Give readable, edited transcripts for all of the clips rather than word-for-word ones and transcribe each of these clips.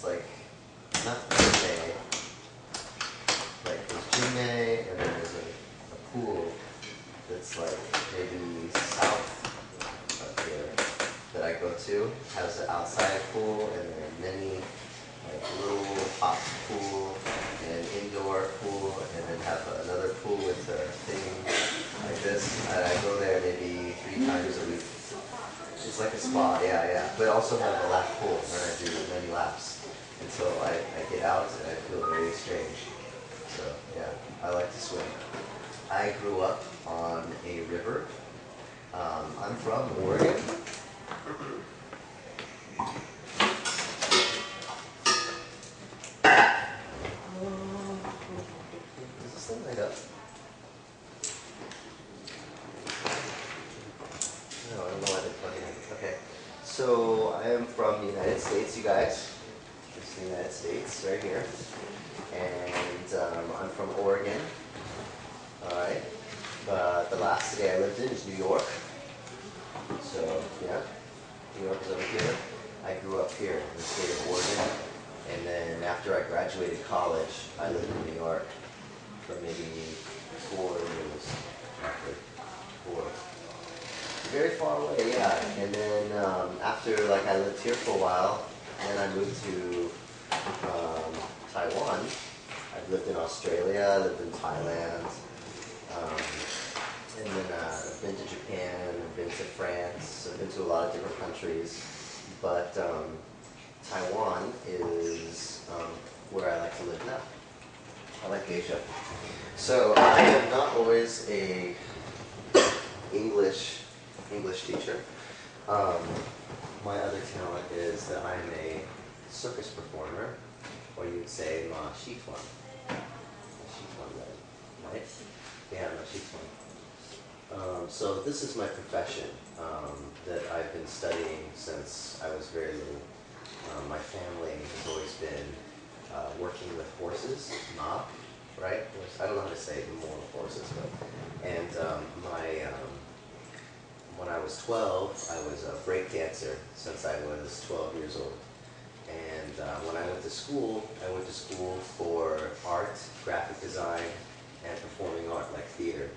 It's like not Junmei, like there's Junmei, and then there's a pool that's like maybe south of here that I go to. Has an outside pool and then many like little hot pool and indoor pool, and then have another pool with a thing like this. And I go there maybe 3 times a week. It's like a spa, yeah. But also have a lap pool where I do many laps. And so I get out and I feel very strange. So yeah, I like to swim. I grew up on a river. I'm from Oregon. Is this thing light up? No, I don't know why they're plugging in. Okay. So I am from the United States, you guys. This is the United States, right here. And I'm from Oregon. Alright. The last city I lived in is New York. So, yeah. New York is over here. I grew up here in the state of Oregon. And then after I graduated college, I lived in New York for maybe 4 years. Roughly. 4. Very far away, yeah. And then after I lived here for a while, and then I moved to Taiwan. I've lived in Australia, lived in Thailand, and then I've been to Japan, I've been to France, I've been to a lot of different countries. But Taiwan is where I like to live now. I like Asia. So I am not always a English teacher. My other talent is that I'm a circus performer, or you'd say ma shituan. Right? Yeah, ma shituan. So this is my profession that I've been studying since I was very little. My family has always been working with horses, ma, right? I don't know how to say more horses, but and when I was 12, I was a break dancer since I was 12 years old. And when I went to school for art, graphic design, and performing art, like theater.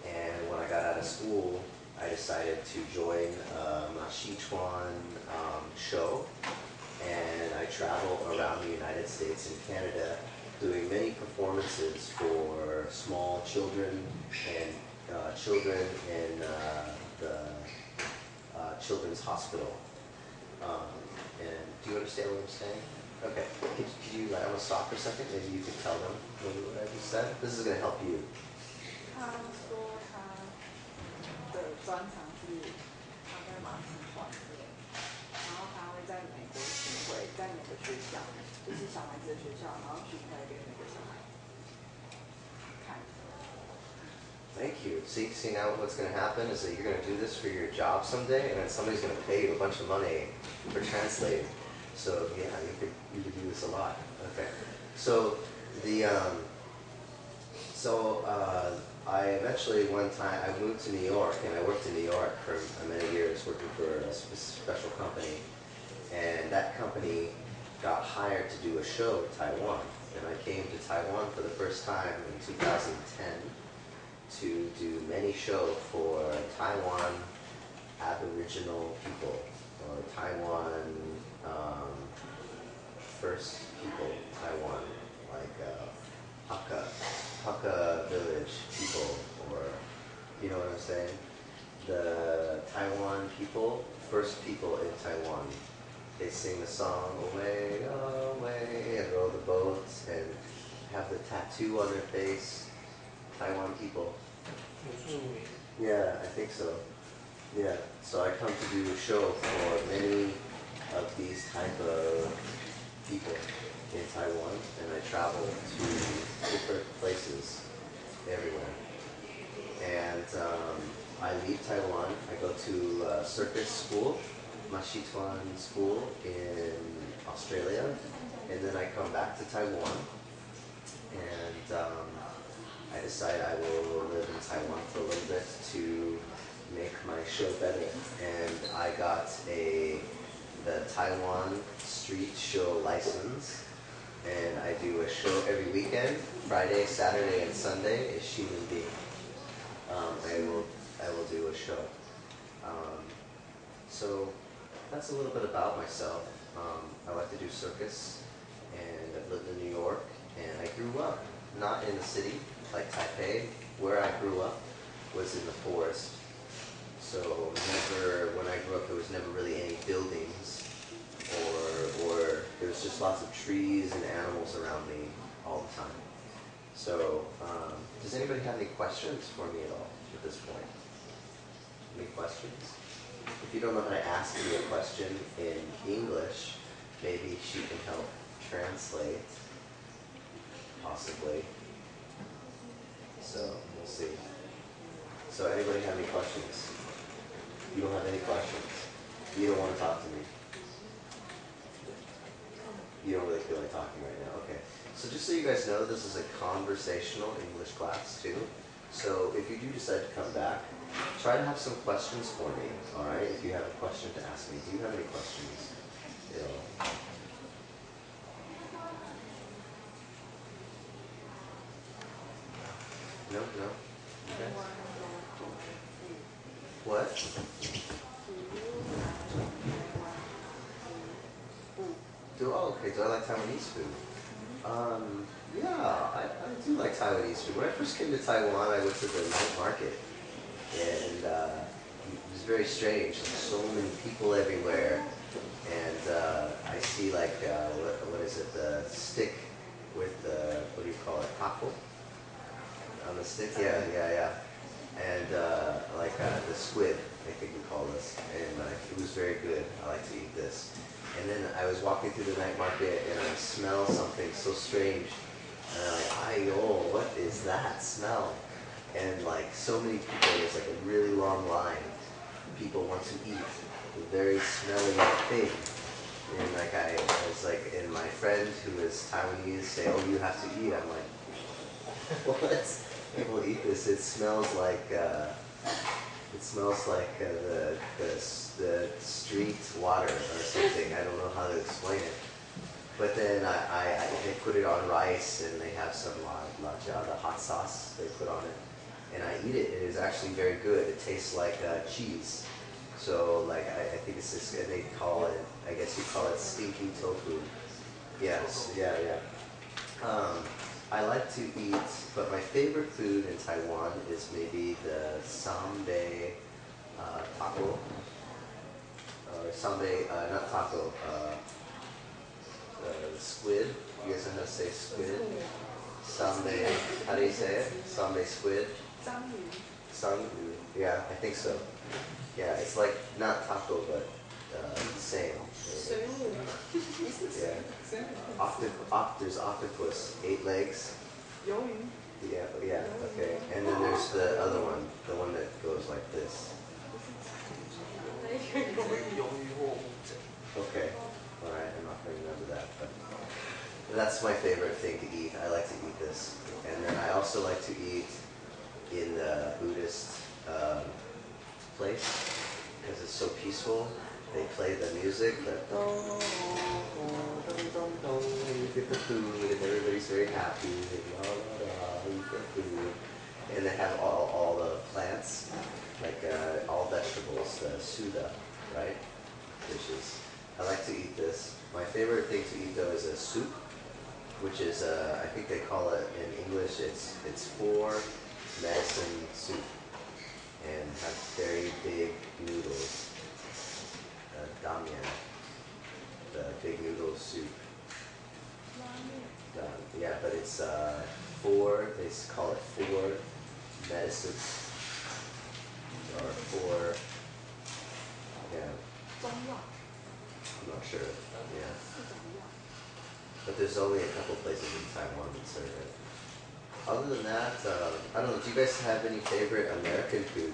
And when I got out of school, I decided to join a Sichuan show. And I travel around the United States and Canada doing many performances for small children and children in the children's hospital. And do you understand what I'm saying? Okay. Could you let them stop for a second? Maybe you could tell them what I just said. This is going to help you. 他说他的专长是他在马戏团之类的，然后他会在美国巡回，在每个学校，就是小孩子的学校，然后巡回给每个小孩看。Thank you. See now what's going to happen is that you're going to do this for your job someday, and then somebody's going to pay you a bunch of money for translating. So yeah, you could do this a lot. Okay. So I eventually one time I moved to New York, and I worked in New York for many years, working for a special company, and that company got hired to do a show in Taiwan, and I came to Taiwan for the first time in 2010 to do many shows for Taiwan Aboriginal people, or Taiwan First People, Taiwan, like Hakka village people, or you know what I'm saying? The Taiwan people, first people in Taiwan, they sing the song away, away, and row the boats, and have the tattoo on their face. Taiwan people. Yeah, I think so. Yeah, so I come to do a show for many of these type of people in Taiwan, and I travel to different places everywhere. And I leave Taiwan, I go to circus school, Mashituan school in Australia, and then I come back to Taiwan, and I decide I will live in Taiwan for a little bit to make my show better. And I got a the Taiwan Street Show license, and I do a show every weekend, Friday, Saturday, and Sunday is Xinmin Di. I will do a show. So that's a little bit about myself. I like to do circus, and I've lived in New York, and I grew up not in the city like Taipei. Where I grew up was in the forest. So when I grew up, there was never really any buildings, or there was just lots of trees and animals around me all the time. So does anybody have any questions for me at all at this point? Any questions? If you don't know how to ask me a question in English, maybe she can help translate, possibly. So we'll see. So anybody have any questions? You don't have any questions? You don't want to talk to me? You don't really feel like talking right now? Okay. So just so you guys know, this is a conversational English class too. So if you do decide to come back, try to have some questions for me, all right? If you have a question to ask me. Do you have any questions? No? No? Okay. What? Okay, do I like Taiwanese food? Yeah, I do like Taiwanese food. When I first came to Taiwan, I went to the night market, and it was very strange. There's so many people everywhere, and I see like, what is it, the stick with the, what do you call it, taco? On the stick? Yeah. And the squid, I think we call this, and it was very good. I like to eat this. And then I was walking through the night market, and I smelled something so strange. And I'm like, "Ayo, what is that smell?" And like so many people, there's like a really long line. People want to eat a very smelly thing. And like I was like, and my friend who is Taiwanese say, "Oh, you have to eat." I'm like, "What? I will eat this. It smells like the street water or something. I don't know how to explain it." But then they put it on rice, and they have some the hot sauce they put on it, and I eat it. It is actually very good. It tastes like cheese. So like I think it's this, and they call it, I guess you call it stinky tofu. Yes, yeah. I like to eat, but my favorite food in Taiwan is maybe the sambae taco. Sambae, not taco, squid. You guys know how to say squid? Sambae, how do you say it? Sambae squid? Sangu. Yeah, I think so. Yeah, it's like not taco, but same. Yeah. There's octopus, 8 legs. Yeah, okay. And then there's the other one, the one that goes like this. Okay. Alright, I'm not going to remember that, but that's my favorite thing to eat. I like to eat this. And then I also like to eat in the Buddhist place, because it's so peaceful. They play the music, the dong, dong, dong, dong, and you get the food, and everybody's very happy, and la la la, you get food. And they have all the plants, like all vegetables, the suda, right? Dishes. I like to eat this. My favorite thing to eat though is a soup, which is I think they call it in English, it's 4 medicine soup, and has very big noodles. Damian, the big noodle soup. Yeah, but it's 4. They call it 4 medicine, or 4. Yeah. I'm not sure. Yeah. But there's only a couple places in Taiwan that serve it. Other than that, I don't know. Do you guys have any favorite American food?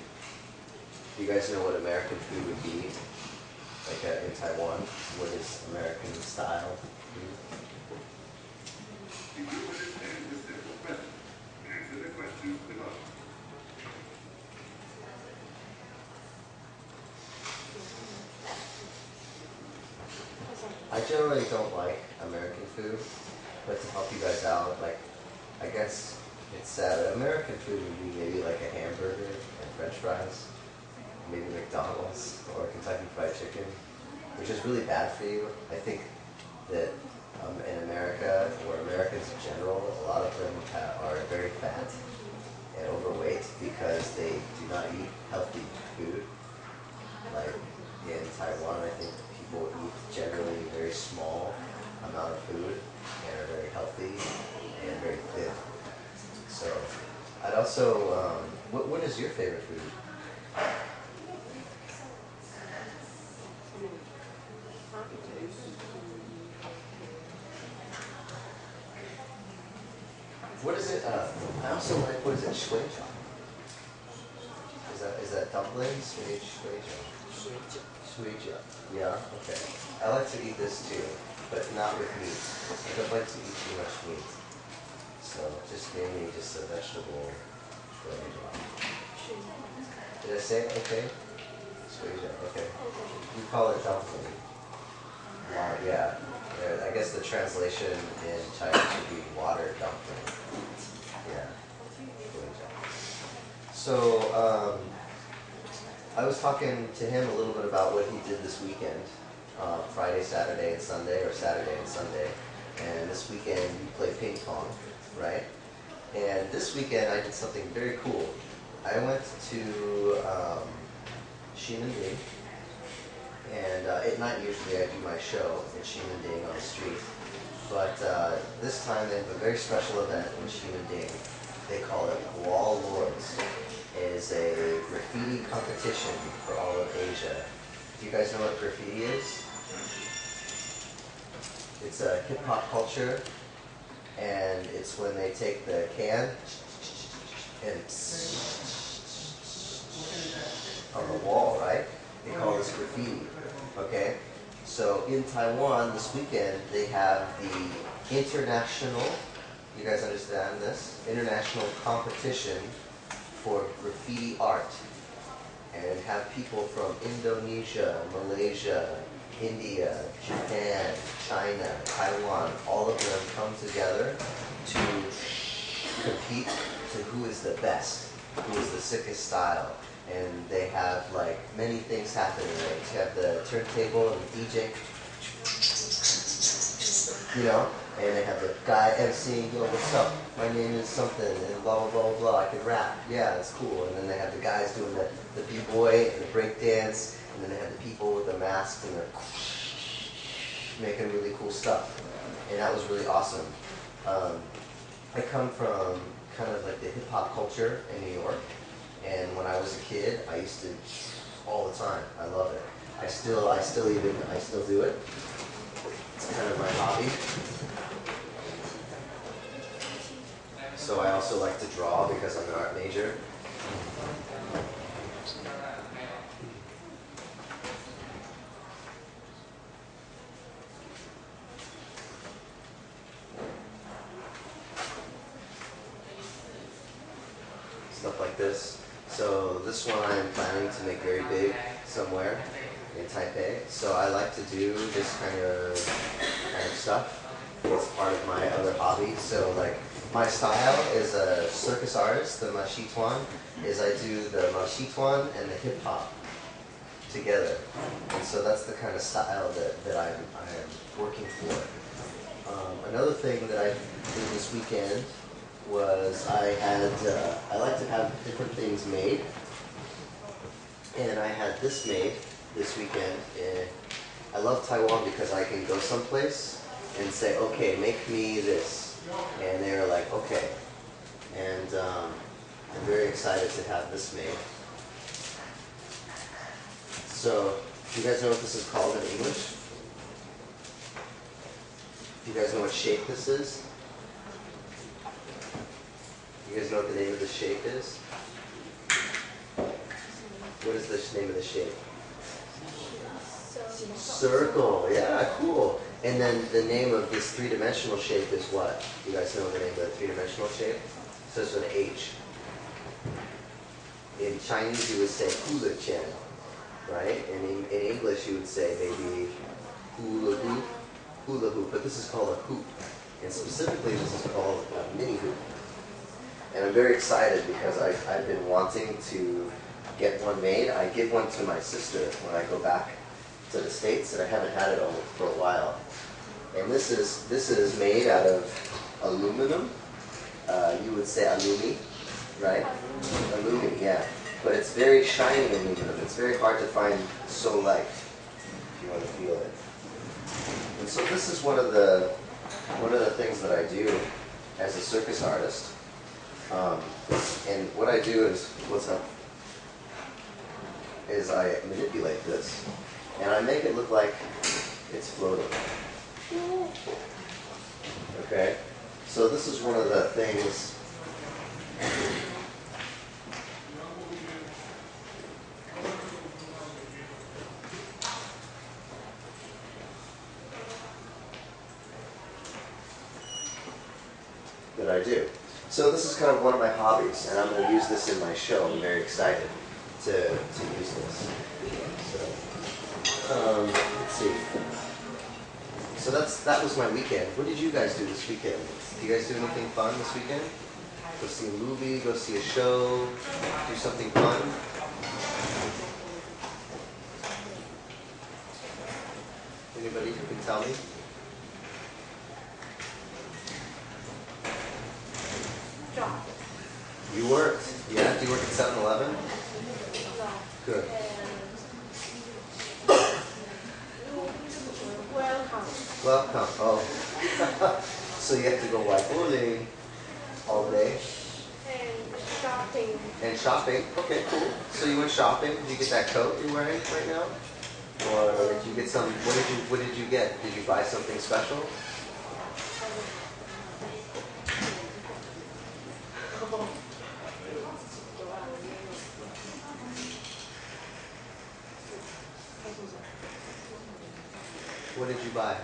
Do you guys know what American food would be? Like in Taiwan, what is American style food? Do you understand the simple question? Answer the questions below. normally don't like American food, but to help you guys out, like, I guess it's sad. American food would be maybe like a hamburger and French fries, maybe McDonald's or Kentucky Fried Chicken, which is really bad for you. I think that in America, or Americans in general, a lot of them are very fat and overweight because they do not eat healthy food. Like in Taiwan, I think people eat generally a very small amount of food and are very healthy and very thin. So I'd also, what is your favorite food? What is it? I also like, what is it, shui jiao? Is that dumplings? Shui jiao. Shui jiao. Yeah, okay. I like to eat this too, but not with meat. I don't like to eat too much meat. So just mainly just a vegetable shui jiao. Did I say it? Okay. Shui jiao, okay. We call it dumpling. Yeah. I guess the translation in Chinese would be water dumpling. Yeah. So I was talking to him a little bit about what he did this weekend, Friday, Saturday, and Sunday, or Saturday and Sunday. And this weekend we played ping pong, right? And this weekend I did something very cool. I went to Ximending. And at night, usually I do my show in Ximending on the street. But this time they have a very special event in Ximending. They call it Wall Lords. It is a graffiti competition for all of Asia. Do you guys know what graffiti is? It's a hip-hop culture, and it's when they take the can and on the wall, right? They call this graffiti, okay? So in Taiwan this weekend, they have the international, you guys understand this? International competition for graffiti art. And have people from Indonesia, Malaysia, India, Japan, China, Taiwan, all of them come together to compete to who is the best, who is the sickest style. And they have like many things happening, right? You have the turntable and the DJ, you know, and they have the guy emceeing, yo, what's up? My name is something, and blah, blah, blah, blah, blah, I can rap. Yeah, it's cool. And then they have the guys doing the b-boy and the break dance, and then they have the people with the masks and they're making really cool stuff. And that was really awesome. I come from kind of like the hip-hop culture in New York. And when I was a kid, I used to all the time. I love it. I still do it. It's kind of my hobby. So I also like to draw because I'm an art major. Stuff like this. So this one I'm planning to make very big somewhere in Taipei. So I like to do this kind of stuff. It's part of my other hobby. So like my style is a circus artist. The Mashituan is I do the Mashituan and the hip hop together. And so that's the kind of style that I am working for. Another thing that I did this weekend was I like to have different things made, and I had this made this weekend. And I love Taiwan because I can go someplace and say, okay, make me this, and they're like, okay, and I'm very excited to have this made. So, do you guys know what this is called in English? Do you guys know what shape this is? You guys know what the name of the shape is? What is the name of the shape? Circle. Yeah, cool. And then the name of this three-dimensional shape is what? You guys know the name of the three-dimensional shape? It starts with an H. In Chinese, you would say hula chen, right? And in English, you would say maybe hula hoop, hula hoop, but this is called a hoop. And specifically, this is called a mini hoop. And I'm very excited because I've been wanting to get one made. I give one to my sister when I go back to the States, and I haven't had it for a while. And this is made out of aluminum. You would say alumi, right? Alumi, yeah. But it's very shiny aluminum. It's very hard to find so light, if you want to feel it. And so this is one of the things that I do as a circus artist. And what I do is, is I manipulate this, and I make it look like it's floating. Okay? So this is one of the things that I do. So this is kind of one of my hobbies, and I'm going to use this in my show. I'm very excited to use this. So, let's see. So that was my weekend. What did you guys do this weekend? Did you guys do anything fun this weekend? Go see a movie, go see a show, do something fun? Anybody who can tell me? Job. You worked? Yeah? Do you work at 7-Eleven? No. Good. Welcome. Welcome. Oh. So you have to go white bowling all day? And shopping. And shopping. Okay, cool. So you went shopping. Did you get that coat you're wearing right now? Or did you get some, what did you get? Did you buy something special? What did you buy?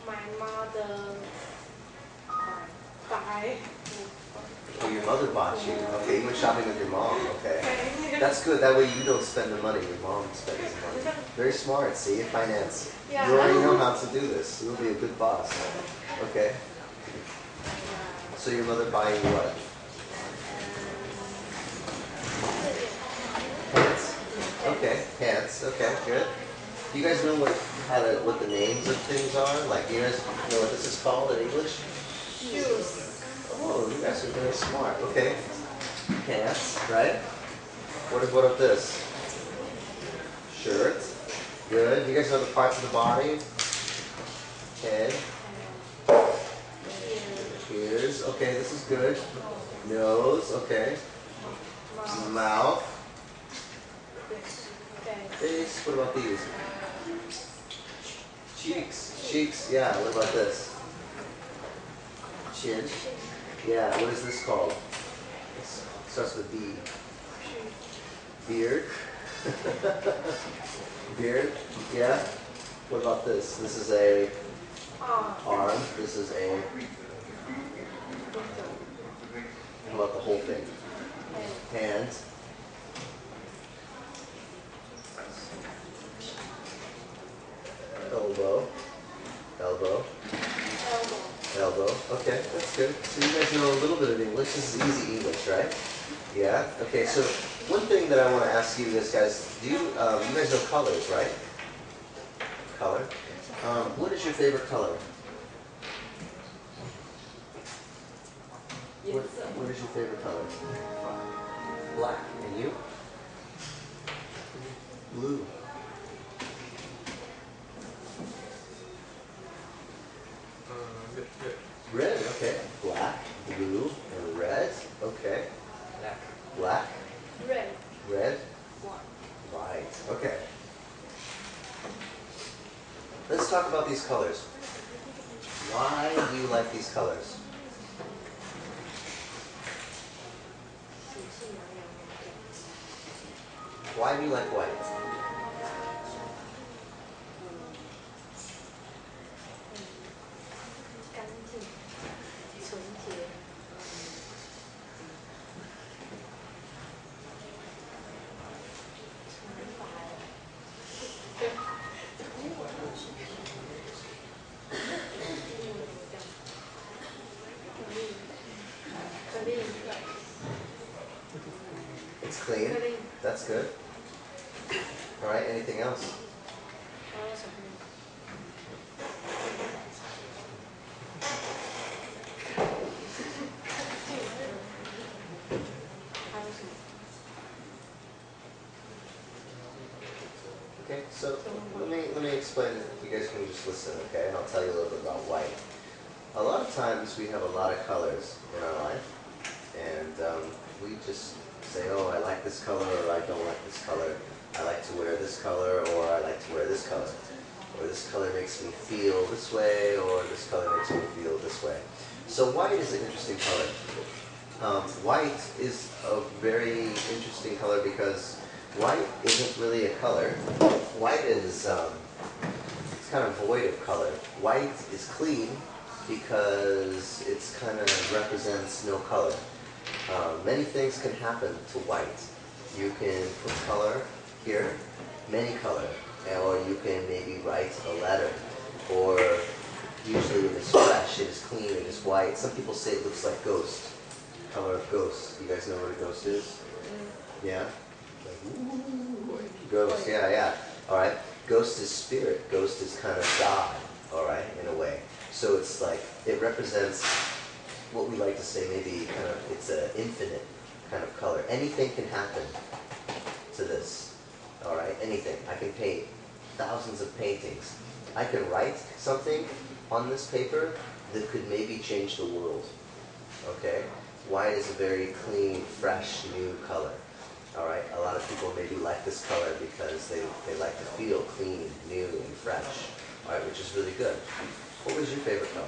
My mother buy. Oh, your mother bought you. Okay, you went shopping with your mom. Okay. That's good. That way you don't spend the money. Your mom spends the money. Very smart. See, finance. Yeah. You already know how to do this. You'll be a good boss. Okay. So your mother buying you what? Pants. Okay, pants. Okay, good. Do you guys know what the names of things are? Like, you guys know what this is called in English? Shoes. Oh, you guys are very smart. Okay. Pants, right? What about this? Shirt. Good. You guys know the parts of the body? Head. Ears. Okay, this is good. Nose. Okay. Mouth. Face. What about these? Cheeks. Cheeks. Yeah. What about this? Chin. Yeah. What is this called? It starts with B. Beard. Beard. Yeah. What about this? This is a arm. This is a. How about the whole thing? Hand. Elbow. Elbow. Elbow. Okay, that's good. So you guys know a little bit of English. This is easy English, right? Yeah? Okay, so one thing that I want to ask you guys, do you guys know colors, right? Color. What is your favorite color? What is your favorite color? Black. And you? Blue. Red, okay. Black, blue, and red. Okay. Black. Red. Red. White. Okay. Let's talk about these colors. Why do you like these colors? Why do you like white? good. All right, anything else? Okay, so let me explain it. You guys can just listen, okay? And I'll tell you a little bit about white. A lot of times we have a lot of colors in our life, and we just say, oh, I like this color, or I don't like this color. I like to wear this color, or I like to wear this color. Or this color makes me feel this way, or this color makes me feel this way. So white is an interesting color. White is a very interesting color because white isn't really a color. White is it's kind of void of color. White is clean because it's kind of represents no color. Many things can happen to white. You can put color here, many color, or you can maybe write a letter, or usually it is fresh, it is clean, it is white. Some people say it looks like ghost, color of ghost. You guys know what a ghost is? Yeah? Like, ooh, ghost, yeah. All right. Ghost is spirit. Ghost is kind of God, all right, in a way. So it's like, it represents what we like to say maybe kind of, it's an infinite kind of color. Anything can happen to this, all right, anything. I can paint thousands of paintings. I can write something on this paper that could maybe change the world, okay? White is a very clean, fresh, new color. All right, a lot of people maybe like this color because they like to feel clean, new, and fresh, all right, which is really good. What was your favorite color?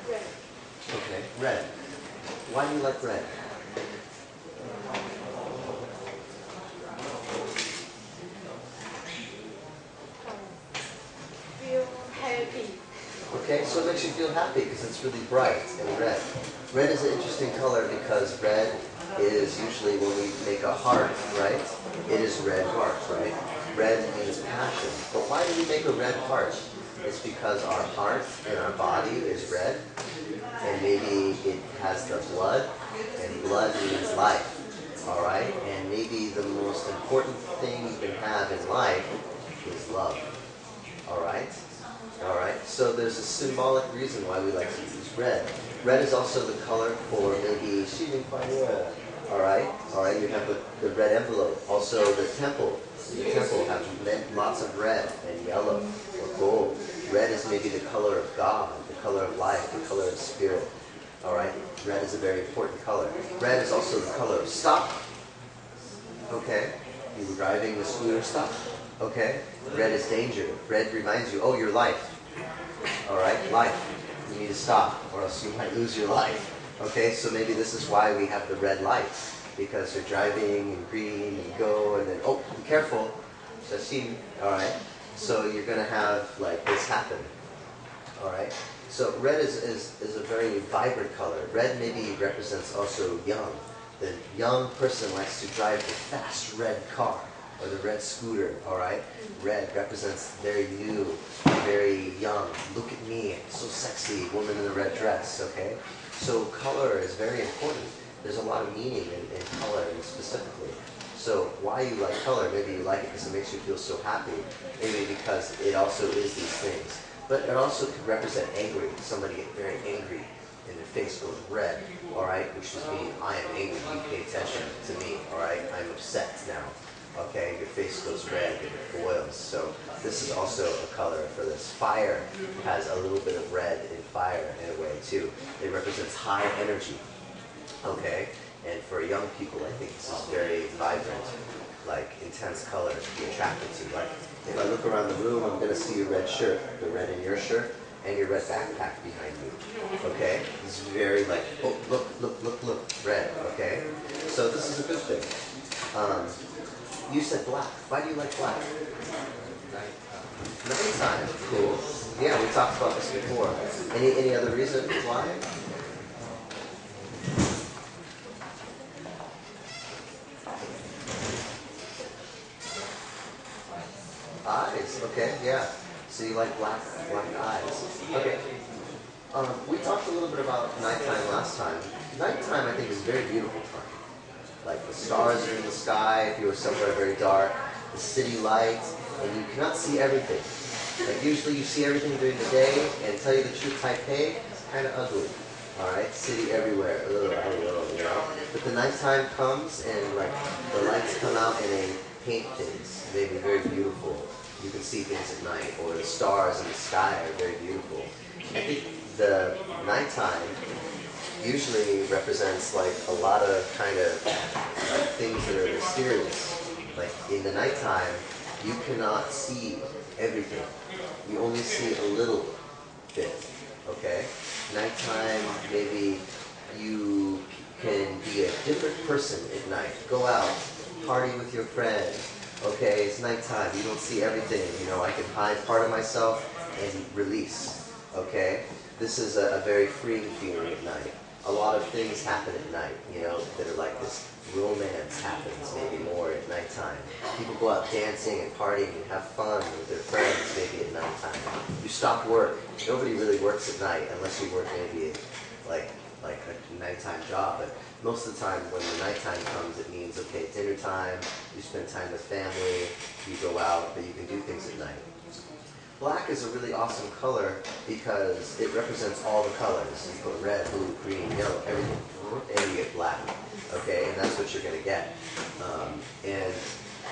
Red. Okay, red. Why do you like red? Feel happy. Okay, so it makes you feel happy because it's really bright and red. Red is an interesting color because red is usually when we make a heart, right? It is red heart, right? Red means passion. But why do we make a red heart? It's because our heart and our body is red, and maybe it has the blood, and blood means life, all right? And maybe the most important thing you can have in life is love, all right? All right, so there's a symbolic reason why we like to use red. Red is also the color for maybe shooting fire. All right, you have the red envelope. Also the temple has lots of red and yellow or gold. Red is maybe the color of God, the color of life, the color of spirit. All right, red is a very important color. Red is also the color of stop. Okay, you were driving the scooter, stop. Okay, red is danger. Red reminds you, oh, your life. All right, life. You need to stop, or else you might lose your life. Okay, so maybe this is why we have the red lights, because you're driving and green and go, and then, oh, be careful. Shashim. All right, so you're going to have like this happen. All right, so red is a very vibrant color. Red maybe represents also young. The young person likes to drive the fast red car, or the red scooter, all right? Red represents very new, very young. Look at me, so sexy, woman in the red dress, okay? So color is very important. There's a lot of meaning in color specifically. So why you like color? Maybe you like it because it makes you feel so happy. Maybe because it also is these things. But it also could represent angry. Somebody get very angry and their face goes red, all right? Which just means I am angry, you pay attention to me, all right? I'm upset now. Okay, your face goes red and it boils. So this is also a color for this. Fire has a little bit of red in fire in a way too. It represents high energy. Okay, and for young people, I think this is very vibrant, like intense color to be attracted to. Like if I look around the room, I'm going to see a red shirt, the red in your shirt, and your red backpack behind you. Okay, it's very like, oh, look, red. Okay, so this is a good thing. You said black. Why do you like black? Nighttime. Cool. Yeah, we talked about this before. Any other reason why? Eyes. Okay. Yeah. So you like black eyes. Okay. We talked a little bit about nighttime last time. nighttime, I think, is a very beautiful time. Like the stars are in the sky, if you were somewhere very dark, the city lights, and you cannot see everything. Like usually you see everything during the day, and tell you the truth, Taipei is kind of ugly. Alright, city everywhere, you know. But the nighttime comes and like the lights come out and they paint things. They be very beautiful. You can see things at night, or the stars in the sky are very beautiful. I think the nighttime usually represents like a lot of kind of like things that are mysterious. Like in the nighttime, you cannot see everything. You only see a little bit, okay? Nighttime, maybe you can be a different person at night. Go out, party with your friends. Okay, it's nighttime, you don't see everything. You know, I can hide part of myself and release, okay? This is a very freeing feeling at night. A lot of things happen at night, you know, that are like this. Romance happens maybe more at nighttime. People go out dancing and partying and have fun with their friends maybe at nighttime. You stop work. Nobody really works at night unless you work maybe like a nighttime job. But most of the time when the nighttime comes, it means, okay, dinner time, you spend time with family, you go out, but you can do things at night. Black is a really awesome color because it represents all the colors. You put red, blue, green, yellow, everything, and you get black. Okay, and that's what you're going to get. And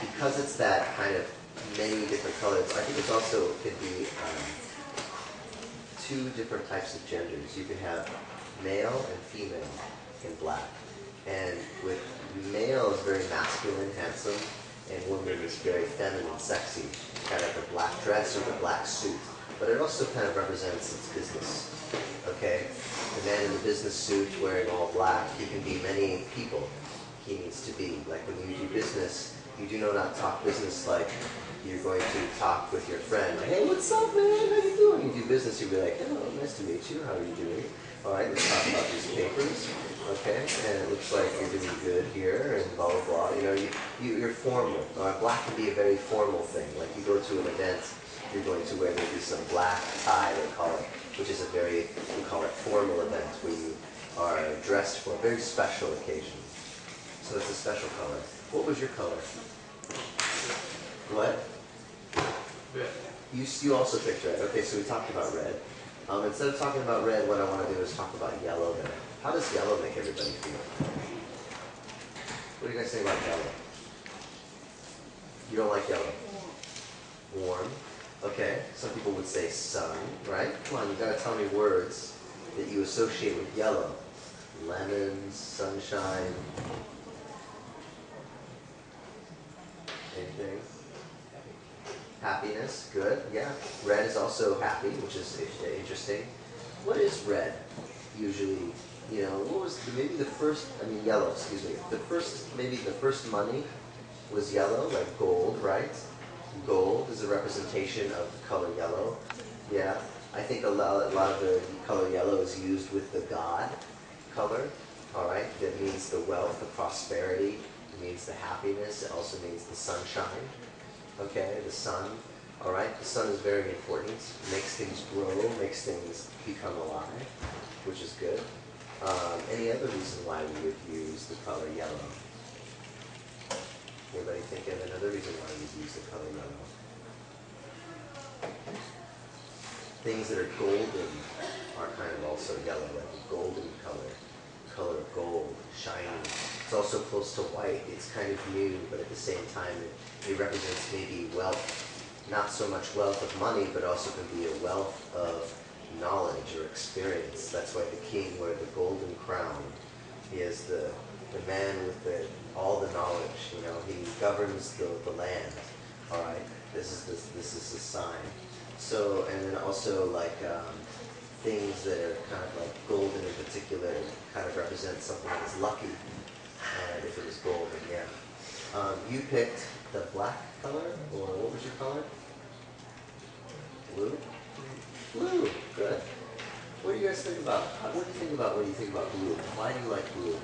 because it's that kind of many different colors, I think it's also can be two different types of genders. You can have male and female in black. And with male is very masculine, handsome, and woman is very feminine, sexy, kind of the black dress or the black suit. But it also kind of represents its business. Okay? The man in the business suit wearing all black, he can be many people he needs to be. Like when you do business, you do not talk business like you're going to talk with your friend. Like, hey, what's up, man? How you doing? You do business, you'll be like, hello, nice to meet you. How are you doing? All right, let's talk about these papers. Okay, and it looks like you're doing good here, and blah, blah, blah. You know, you're formal. Black can be a very formal thing. Like you go to an event, you're going to wear maybe some black tie, they call it, which is a very, we call it formal event, where you are dressed for a very special occasion. So it's a special color. What was your color? What? Red. You also picked red. Okay, so we talked about red. Instead of talking about red, what I want to do is talk about yellow then. How does yellow make everybody feel? What do you guys think about yellow? You don't like yellow? Warm. Okay, some people would say sun, right? Come on, you gotta tell me words that you associate with yellow. Lemons, sunshine. Anything? Happiness, good, yeah. Red is also happy, which is interesting. What is red? Usually, you know, what was maybe the first, yellow, excuse me. Maybe the first money was yellow, like gold, right? Gold is a representation of the color yellow. Yeah, I think a lot of the color yellow is used with the God color, all right? That means the wealth, the prosperity, it means the happiness, it also means the sunshine, okay? The sun, all right? The sun is very important. It makes things grow, makes things become alive, which is good. Any other reason why we would use the color yellow? Anybody think of another reason why we use the color yellow? Things that are golden are kind of also yellow, like a golden color, color of gold, shiny. It's also close to white. It's kind of new, but at the same time, it represents maybe wealth. Not so much wealth of money, but also can be a wealth of knowledge or experience. That's why the king wears the golden crown. He is the man with all the knowledge. You know, he governs the land. All right, this is the sign. So, and then also like things that are kind of like golden in particular, kind of represent something that's lucky. And if it was golden, yeah. You picked the black color, or what was your color? Blue. Blue. Good. What do you guys think about? What do you think about when you think about blue? Why do you like blue?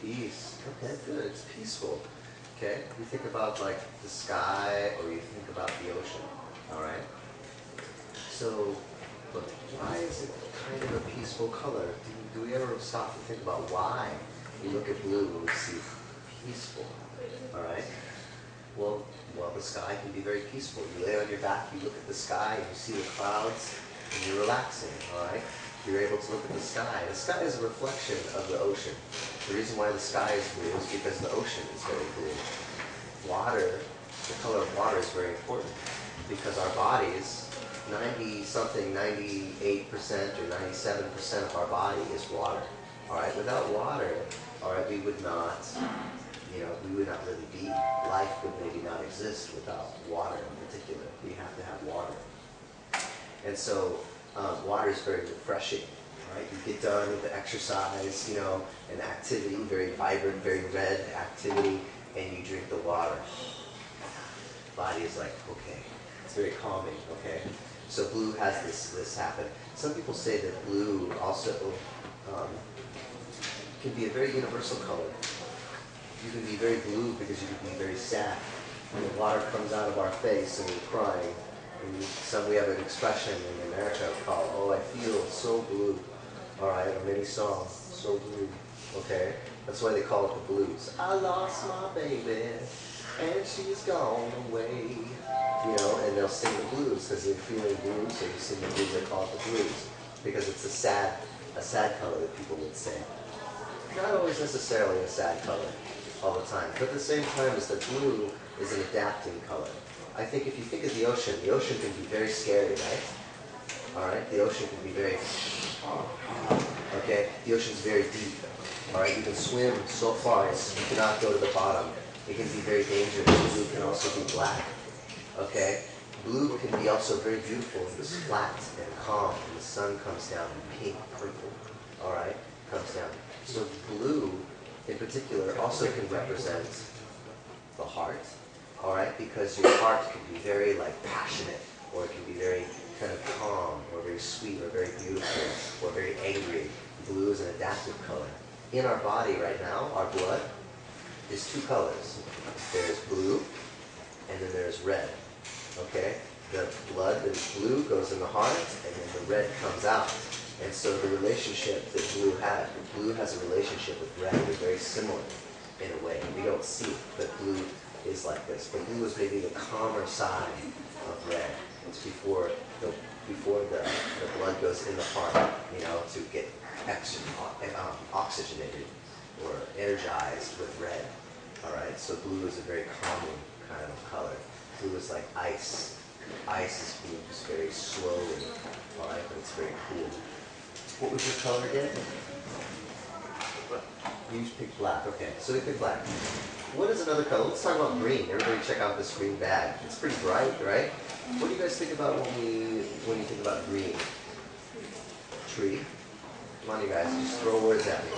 Peace. Okay, good. It's peaceful. Okay, you think about like the sky, or you think about the ocean. All right. So, but why is it kind of a peaceful color? Do we ever stop to think about why we look at blue and we see peaceful? All right. Well, the sky can be very peaceful. You lay on your back, you look at the sky, and you see the clouds, and you're relaxing. All right. You're able to look at the sky. The sky is a reflection of the ocean. The reason why the sky is blue is because the ocean is very blue. Water, the color of water is very important because our bodies, 98% or 97% of our body is water. All right, without water, all right, we would not really be. Life would maybe not exist without water in particular. We have to have water. And so water is very refreshing. Right? You get done with the exercise, an activity, very vibrant, very red activity, and you drink the water. Body is like, okay. It's very calming, okay? So blue has this happen. Some people say that blue also can be a very universal color. You can be very blue because you can be very sad. When the water comes out of our face and we're crying. And we have an expression in America called, oh, I feel so blue. All right, or many songs, so blue, okay? That's why they call it the blues. I lost my baby, and she's gone away. And they'll sing the blues because they're feeling blue, so you sing the blues, they call it the blues. Because it's a sad color that people would sing. Not always necessarily a sad color all the time, but at the same time as the blue is an adapting color. I think if you think of the ocean can be very scary, right? All right, the ocean can be very, okay, the ocean's very deep. All right, you can swim so far as you cannot go to the bottom. It can be very dangerous. Blue can also be black. Okay, blue can be also very beautiful. It's flat and calm, and the sun comes down in pink, purple. All right, comes down. So blue, in particular, also can represent the heart. All right, because your heart can be very passionate, or it can be very kind of calm, or very sweet, or very beautiful, or very angry. Blue is an adaptive color. In our body right now, our blood is two colors. There's blue, and then there's red. Okay? The blood that is blue goes in the heart, and then the red comes out. And so the relationship that blue has a relationship with red. They're very similar in a way. We don't see it, but blue is like this. But blue is maybe the calmer side of red. It's before the blood goes in the heart, to get oxygenated or energized with red. All right, so blue is a very calming kind of color. Blue is like ice. Ice is blue, just very slowly. All right, but it's very cool. What was your color again? You picked black. Okay, so we picked black. What is another color? Let's talk about green. Everybody check out this green bag. It's pretty bright, right? What do you guys think about when you think about green? Tree. Come on, you guys, just throw words at me.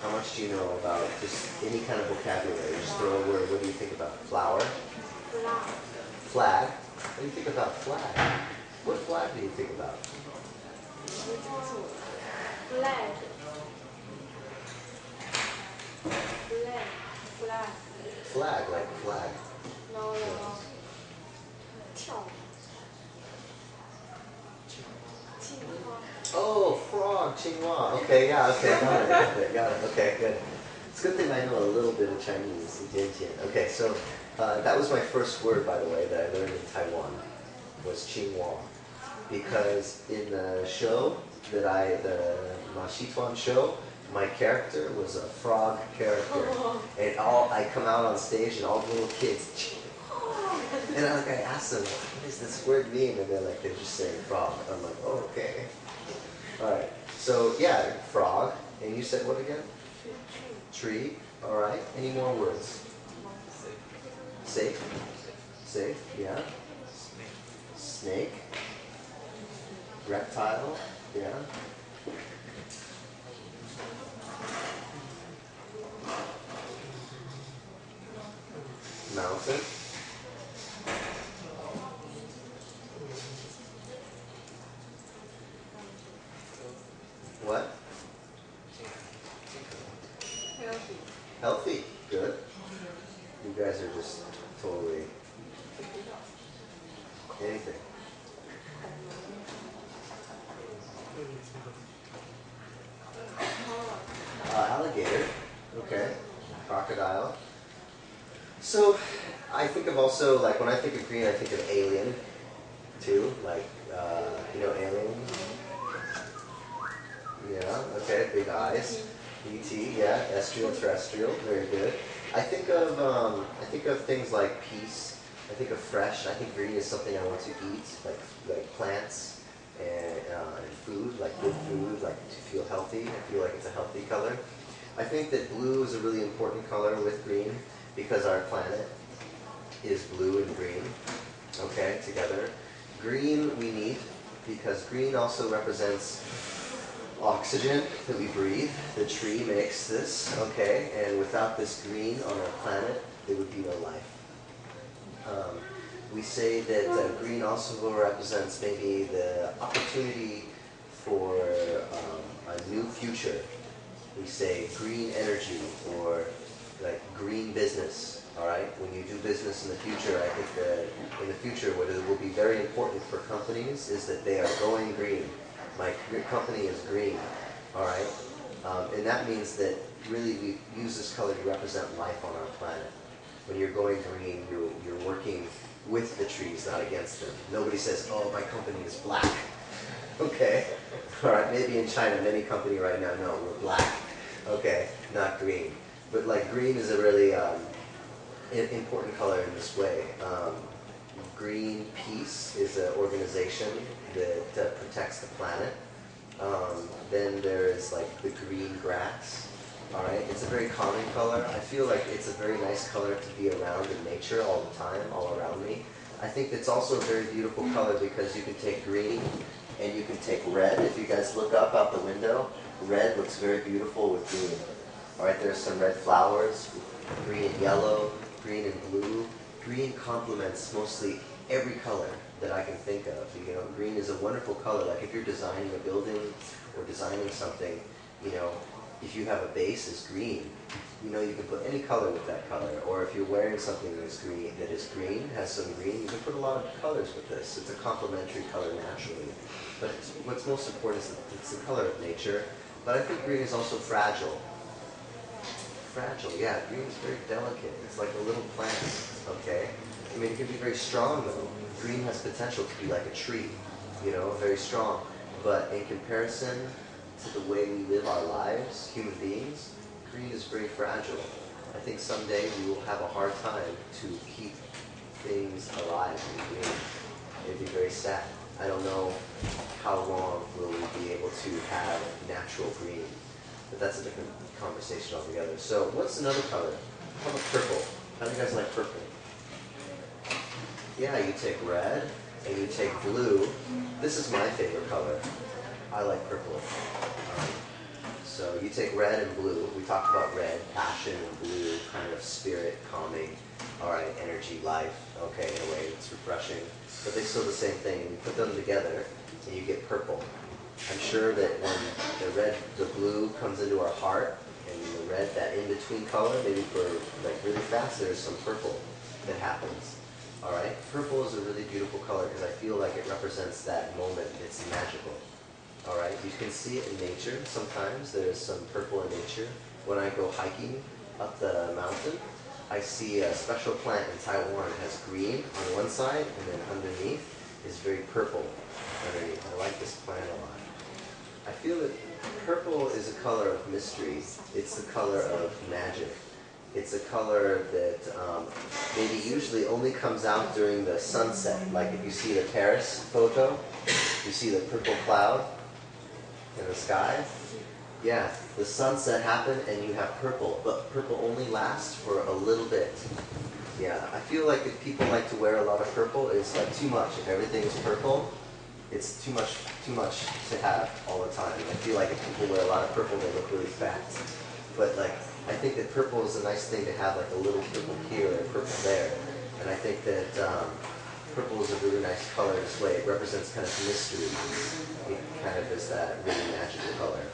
How much do you know about just any kind of vocabulary? Just throw a word. What do you think about? Flower? Flag. What do you think about flag? What flag do you think about? Flag. Flag, like flag. No. 跳。青蛙。 Oh, frog, Qinghua. Okay, yeah, okay, got it. Okay, good. It's a good thing I know a little bit of Chinese. Okay, so that was my first word, by the way, that I learned in Taiwan, was Qinghua. Because in the show the Ma Xituan show, my character was a frog character. And I come out on stage and all the little kids, and I asked them, what does this word mean? And they're just saying frog. I'm like, oh, okay. All right. So yeah, frog. And you said what again? Tree. All right. Any more words? Safe. Safe. Yeah. Snake. Reptile. Yeah. Mountain. Alligator. Okay. Crocodile. So I think of also, like when I think of green, I think of alien too. Like, you know, aliens. Yeah, okay, big eyes. ET, yeah, extraterrestrial, very good. I think of things like peace. I think of fresh. I think green is something I want to eat, like plants and food, like good food, like to feel healthy. I feel like it's a healthy color. I think that blue is a really important color with green because our planet is blue and green, okay, together. Green we need because green also represents oxygen that we breathe. The tree makes this, okay, and without this green on our planet, there would be no life. We say that green also represents maybe the opportunity for a new future. We say green energy or like green business, all right? When you do business in the future, I think that in the future what it will be very important for companies is that they are going green. My company is green, all right? And that means that really we use this color to represent life on our planet. When you're going green, you're working with the trees, not against them. Nobody says, oh, my company is black. Okay, all right, maybe in China, many company right now, no, we're black. Okay, not green. But like green is a really important color in this way. Greenpeace is an organization that protects the planet. Then there's like the green grass. All right, it's a very common color. I feel like it's a very nice color to be around in nature all the time, all around me. I think it's also a very beautiful color because you can take green and you can take red. If you guys look up out the window, red looks very beautiful with green. All right, there's some red flowers, green and yellow, green and blue. Green complements mostly every color that I can think of. You know, green is a wonderful color. Like if you're designing a building or designing something, you know, if you have a base is green, you know, you can put any color with that color. Or if you're wearing something that is green, has some green, you can put a lot of colors with this. It's a complementary color naturally. But what's most important is that it's the color of nature. But I think green is also fragile. Fragile, yeah, green is very delicate. It's like a little plant, okay? I mean, it can be very strong though. Green has potential to be like a tree, you know, very strong. But in comparison to the way we live our lives, human beings, green is very fragile. I think someday we will have a hard time to keep things alive in green. It'd be very sad. I don't know how long will we be able to have natural green. But that's a different conversation altogether. So what's another color? How about purple? How do you guys like purple? Yeah, you take red and you take blue. This is my favorite color. I like purple. So you take red and blue. We talked about red, passion, and blue, kind of spirit, calming, all right, energy, life, okay, in a way it's refreshing. But they still the same thing. You put them together and you get purple. I'm sure that when the blue comes into our heart, and the red, that in-between color, maybe for like really fast, there's some purple that happens. All right, purple is a really beautiful color because I feel like it represents that moment. It's magical. All right, you can see it in nature. Sometimes there's some purple in nature. When I go hiking up the mountain, I see a special plant in Taiwan. It has green on one side, and then underneath is very purple underneath. I like this plant a lot. I feel that purple is a color of mystery. It's the color of magic. It's a color that maybe usually only comes out during the sunset. Like if you see the Paris photo, you see the purple cloud in the sky. Yeah, the sunset happened and you have purple, but purple only lasts for a little bit. Yeah, I feel like if people like to wear a lot of purple, it's like too much. If everything is purple, it's too much to have all the time. I feel like if people wear a lot of purple, they look really fat. But like, I think that purple is a nice thing to have, like a little purple here and purple there. And I think that purple is a really nice color this way. It represents kind of mystery. It kind of is that really magical color.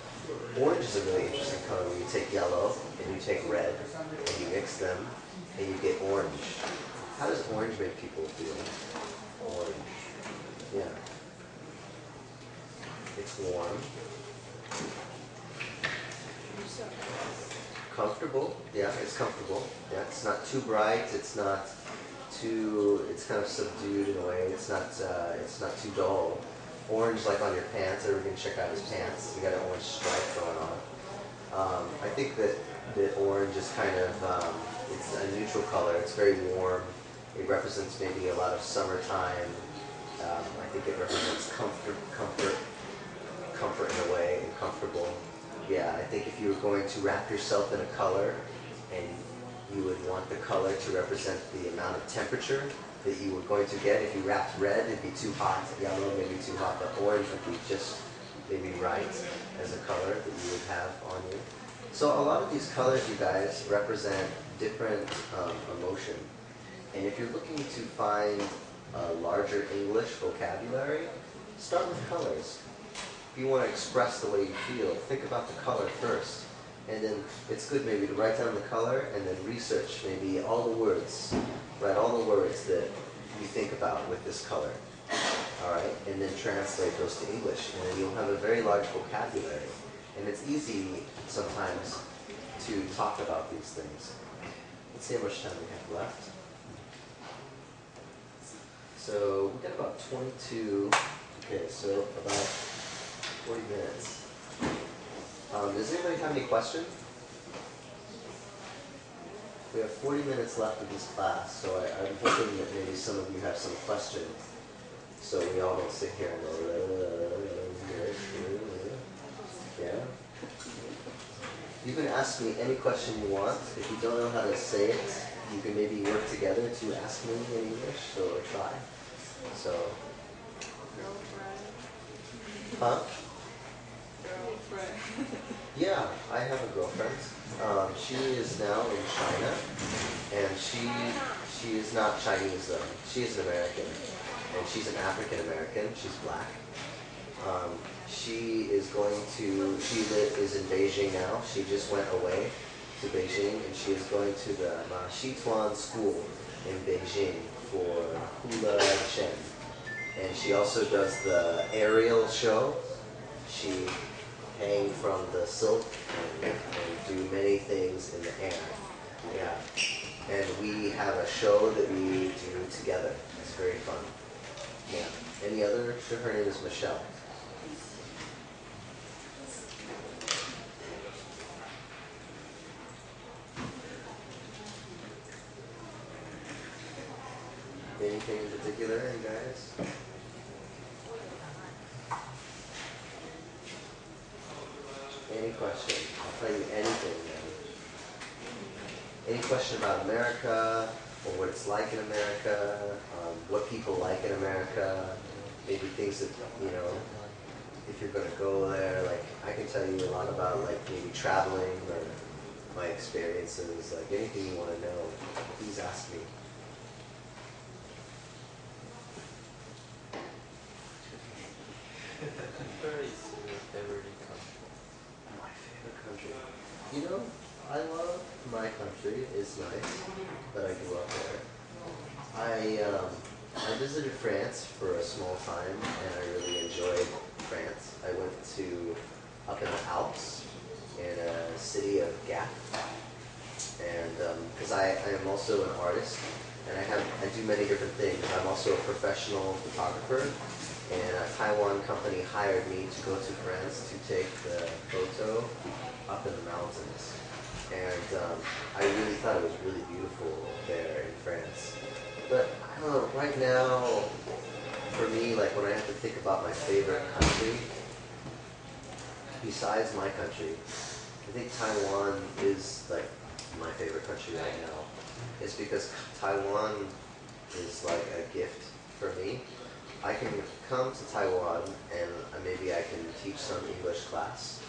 Orange is a really interesting color when you take yellow and you take red and you mix them and you get orange. How does orange make people feel? Orange. Yeah. It's warm. Comfortable. Yeah, it's comfortable. Yeah, it's not too bright. It's not too. It's kind of subdued in a way. It's not too dull. Orange, like on your pants. Everybody can check out his pants. You got an orange stripe going on. I think that orange is kind of it's a neutral color. It's very warm. It represents maybe a lot of summertime. I think it represents comfort in a way, and comfortable. Yeah, I think if you were going to wrap yourself in a color, and you would want the color to represent the amount of temperature that you were going to get. If you wrapped red, it'd be too hot. Yellow, maybe too hot. But orange would be just maybe right as a color that you would have on you. So a lot of these colors, you guys, represent different emotion. And if you're looking to find a larger English vocabulary, start with colors. If you want to express the way you feel, think about the color first. And then it's good maybe to write down the color and then research maybe all the words. Write all the words that you think about with this color. Alright? And then translate those to English. And then you'll have a very large vocabulary. And it's easy sometimes to talk about these things. Let's see how much time we have left. So we've got about 22, okay, so about 40 minutes. Does anybody have any questions? We have 40 minutes left of this class, so I'm hoping that maybe some of you have some questions, so we all don't sit here and go, yeah. You can ask me any question you want. If you don't know how to say it, you can maybe work together to ask me in English, so try. So, huh? Yeah, I have a girlfriend. She is now in China, and she is not Chinese though. She is an American, and she's an African American. She's black. She is in Beijing now. She just went away to Beijing, and she is going to the Ma Xituan school in Beijing for hula chen. And she also does the aerial show. She hang from the silk and do many things in the air. Yeah. And we have a show that we do together. It's very fun. Yeah. Any other? Her name is Michelle. Anything in particular, you guys? Any question? I'll tell you anything, man. Any question about America, or what it's like in America, what people like in America, maybe things that, you know, if you're going to go there, like, I can tell you a lot about, like, maybe traveling, or my experiences, like, anything you want to know, please ask me. Where is your favorite country? My favorite country? You know, I love my country. It's nice that I grew up there. I visited France for a small time, and I really enjoyed France. I went to up in the Alps in a city of Gap, and because I am also an artist, and I do many different things. I'm also a professional photographer. And a Taiwan company hired me to go to France to take the photo up in the mountains. And I really thought it was really beautiful there in France. But I don't know, right now, for me, like when I have to think about my favorite country, besides my country, I think Taiwan is like my favorite country right now. It's because Taiwan is like a gift for me. I can come to Taiwan and maybe I can teach some English class,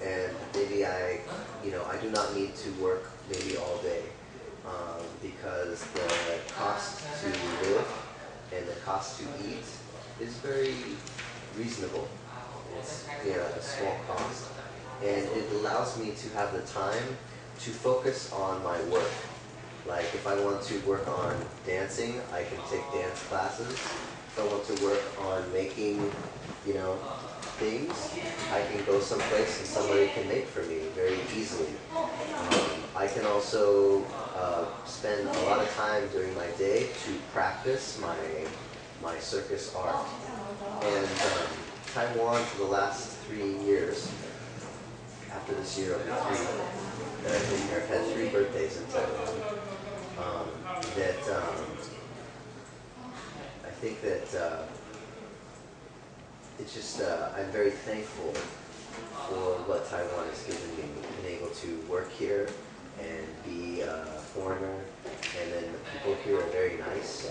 and maybe I do not need to work maybe all day because the cost to live and the cost to eat is very reasonable. It's a small cost, and it allows me to have the time to focus on my work. Like if I want to work on dancing, I can take dance classes. If I want to work on making, things, I can go someplace and somebody can make for me very easily. I can also spend a lot of time during my day to practice my circus art. And Taiwan, for the last 3 years, after this year, I'll be 3, that I've been here. I've had 3 birthdays in Taiwan. I think that it's just, I'm very thankful for what Taiwan has given me. Being able to work here and be a foreigner, and then the people here are very nice.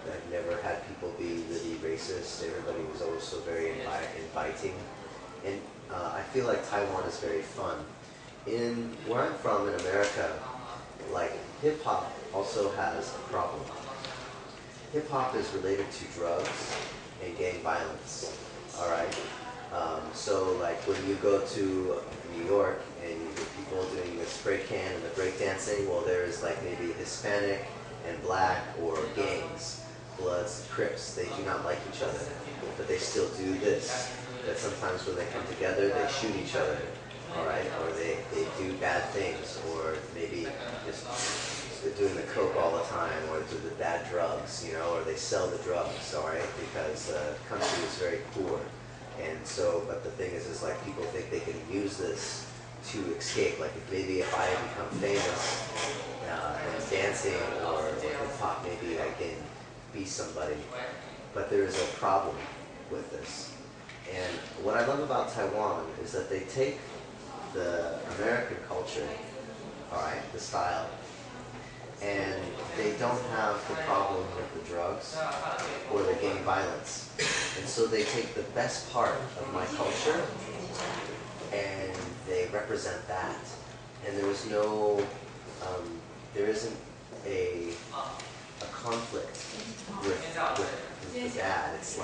I've never had people be really racist. Everybody was always so very inviting. And I feel like Taiwan is very fun. In where I'm from in America, like hip hop also has a problem. Hip hop is related to drugs and gang violence. All right. So like when you go to New York and you hear people doing the spray can and the break dancing, well, there's like maybe Hispanic and black or gangs, Bloods, Crips. They do not like each other, but they still do this. That sometimes when they come together, they shoot each other, all right, or they do bad things, or maybe just they're doing the coke all the time, or do the bad drugs, you know, or they sell the drugs, all right, because the country is very poor. And so, but the thing is like people think they can use this to escape. Like if I become famous in dancing or hip hop, maybe I can be somebody. But there is a problem with this. And what I love about Taiwan is that they take the American culture, all right, the style, and they don't have the problem with the drugs or the gang violence. And so they take the best part of my culture and they represent that. And there is no, there isn't a conflict with the bad. It's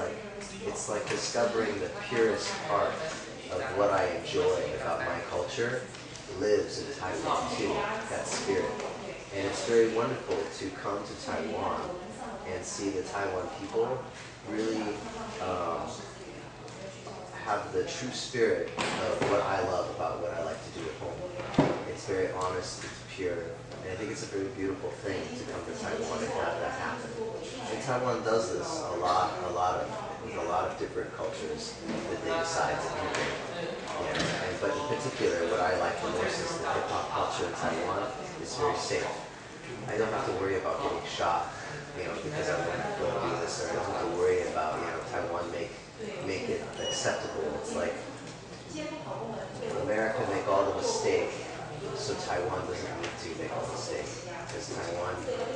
like discovering the purest part of what I enjoy about my culture lives in Taiwan too, that spirit. And it's very wonderful to come to Taiwan and see the Taiwan people really have the true spirit of what I love about what I like to do at home. It's very honest, it's pure, and I think it's a very beautiful thing to come to Taiwan and have that happen. And Taiwan does this with a lot of different cultures that they decide to integrate. But in particular, what I like the most is the hip hop culture in Taiwan is very safe. I don't have to worry about getting shot, because I want to go do this, or I don't have to worry about, Taiwan make it acceptable. It's like America make all the mistake, so Taiwan doesn't need to make a mistake, because Taiwan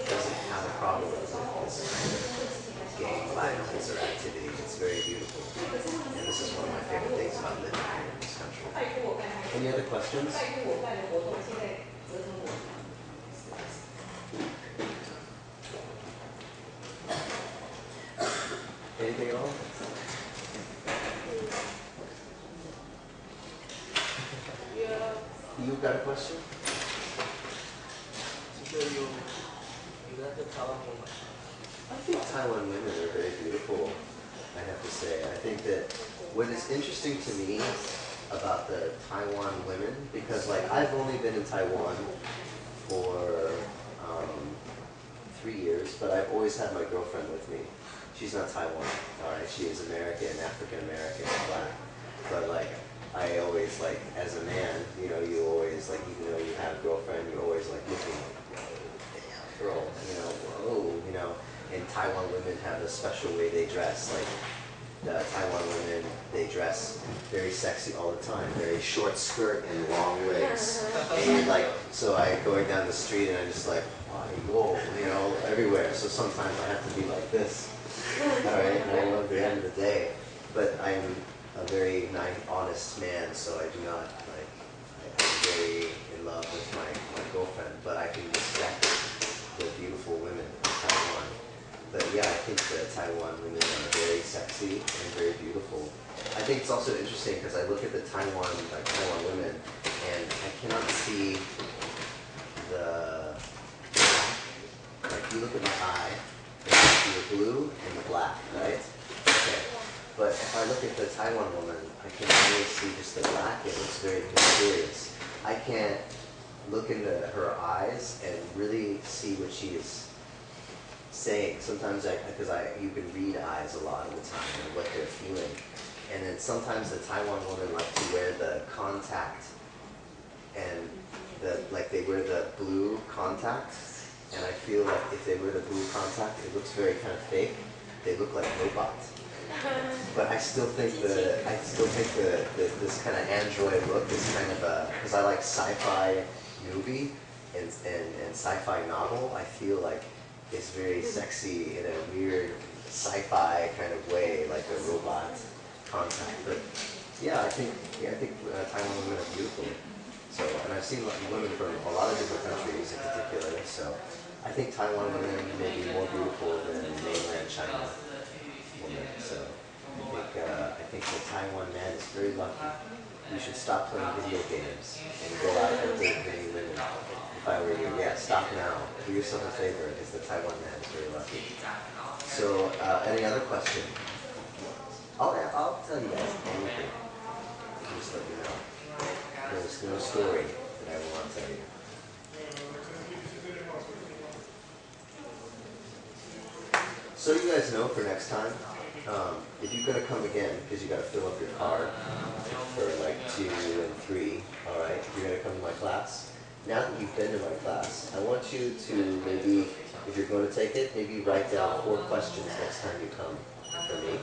doesn't have a problem with this kind of gang violence or activity. It's very beautiful, and this is one of my favorite things about living here in this country. Any other questions? Anything at all? Yeah. You got a question? So you like the Taiwan woman? I think Taiwan women are very beautiful, I have to say. I think that what is interesting to me about the Taiwan women, because like I've only been in Taiwan for 3 years, but I've always had my girlfriend with me. She's not Taiwan, alright, she is American, African American, and black. But like, I always like, as a man, you always like, even though you have a girlfriend, you're always like looking, damn girl, whoa, and Taiwan women have a special way they dress. Like, the Taiwan women, they dress very sexy all the time, very short skirt and long legs. And like, so I going down the street and I'm just like, whoa, everywhere. So sometimes I have to be like this, all right? And I know at the end of the day, but I'm a very nice, honest man, so I do not I'm very in love with my girlfriend, but I can respect the beautiful women of Taiwan. But yeah, I think the Taiwan women are very sexy and very beautiful. I think it's also interesting because I look at the Taiwan women, and I cannot see the black. Like you look at my eye, and you see the blue and the black, right? Okay. But if I look at the Taiwan woman, I can only see just the back. It looks very mysterious. I can't look into her eyes and really see what she is saying. Sometimes you can read eyes a lot of the time and what they're feeling. And then sometimes the Taiwan women like to wear the contact, and they wear the blue contact. And I feel like if they wear the blue contact, it looks very kind of fake. They look like robots. But I still think this kind of android look is kind of because I like sci-fi movie and sci-fi novel. I feel like it's very sexy in a weird sci-fi kind of way, like a robot contact. But yeah, I think Taiwan women are beautiful. So, and I've seen women from a lot of different countries in particular. So, I think Taiwan women may be more beautiful than mainland China women. So, I think the Taiwan man is very lucky. You should stop playing video games and go out and date many women. If I were you, yeah, stop now. Do yourself a favor, because the Taiwan man is very lucky. So, any other question? I'll tell you guys anything. Just let me know. There's no story that I will not tell you. So you guys know for next time, if you're going to come again, because you got to fill up your card for like 2 and 3, all right, if you're going to come to my class, now that you've been to my class, I want you to maybe, if you're going to take it, maybe write down 4 questions next time you come for me.